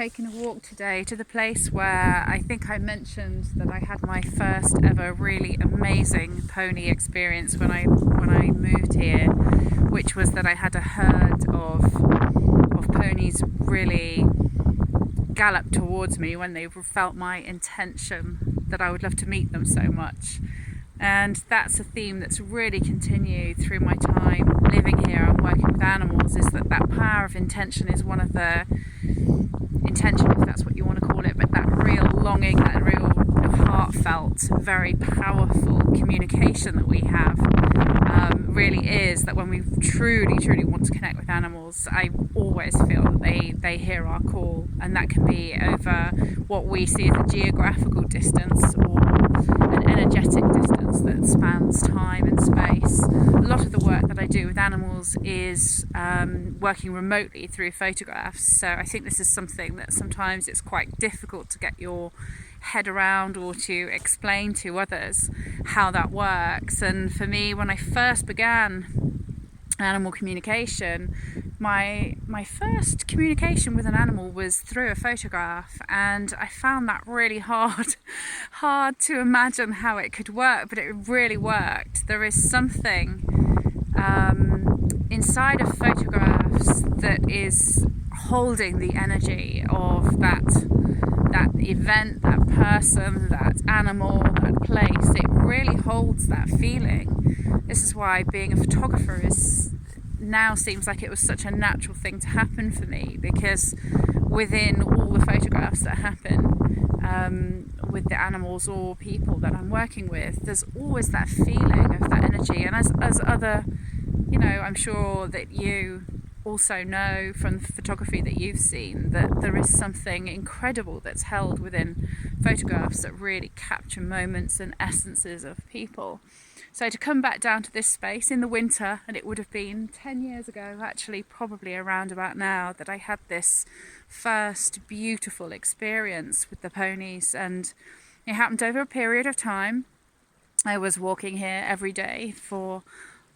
taking a walk today to the place where I think I mentioned that I had my first ever really amazing pony experience when I moved here, which was that I had a herd of ponies really gallop towards me when they felt my intention that I would love to meet them so much. And that's a theme that's really continued through my time living here and working with animals, is that power of intention is one of the intention, if that's what you want to call it, but that real longing, that real heartfelt, very powerful communication that we have really is that when we truly want to connect with animals, I always feel that they hear our call, and that can be over what we see as a geographical distance or an energetic distance that spans time and space. A lot of the work that I do with animals is working remotely through photographs, so I think this is something that sometimes it's quite difficult to get your head around or to explain to others how that works. And for me, when I first began animal communication, my first communication with an animal was through a photograph, and I found that really hard to imagine how it could work, but it really worked. There is something inside of photographs that is holding the energy of that event, that person, that animal, that place. It really holds that feeling. This is why being a photographer now seems like it was such a natural thing to happen for me, because within all the photographs that happen with the animals or people that I'm working with, there's always that feeling of that energy. And as other, I'm sure that you also know from the photography that you've seen, that there is something incredible that's held within photographs that really capture moments and essences of people. So to come back down to this space in the winter, and it would have been 10 years ago, actually probably around about now, that I had this first beautiful experience with the ponies, and it happened over a period of time. I was walking here every day for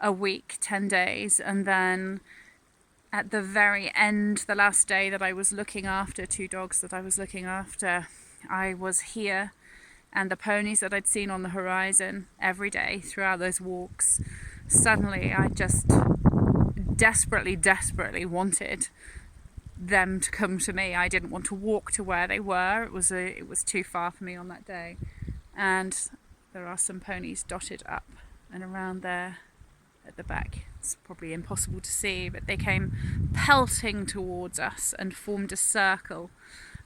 a week, 10 days, and then at the very end, the last day that I was looking after two dogs that I was looking after, I was here, and the ponies that I'd seen on the horizon every day throughout those walks, suddenly I just desperately wanted them to come to me. I didn't want to walk to where they were. It was too far for me on that day. And there are some ponies dotted up and around there at the back. It's probably impossible to see, but they came pelting towards us and formed a circle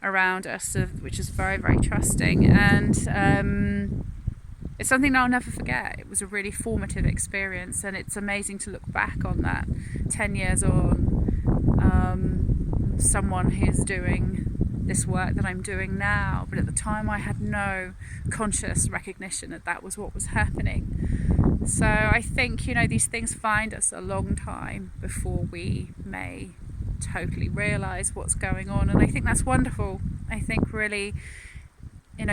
around us, which is very trusting. And it's something I'll never forget. It was a really formative experience, and it's amazing to look back on that 10 years on. Someone who's doing this work that I'm doing now, but at the time I had no conscious recognition that was what was happening. So I think, these things find us a long time before we may totally realise what's going on, and I think that's wonderful. I think really,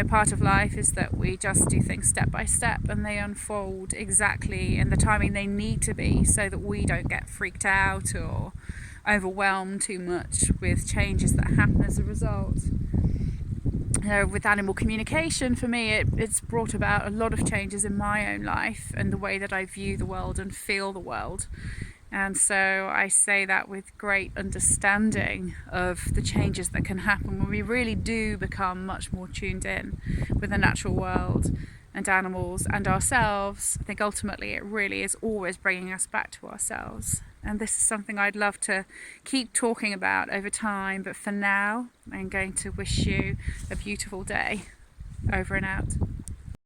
part of life is that we just do things step by step, and they unfold exactly in the timing they need to be, so that we don't get freaked out or overwhelmed too much with changes that happen as a result. With animal communication, for me, it's brought about a lot of changes in my own life and the way that I view the world and feel the world. And so I say that with great understanding of the changes that can happen when we really do become much more tuned in with the natural world and animals and ourselves. I think ultimately it really is always bringing us back to ourselves. And this is something I'd love to keep talking about over time. But for now, I'm going to wish you a beautiful day. Over and out.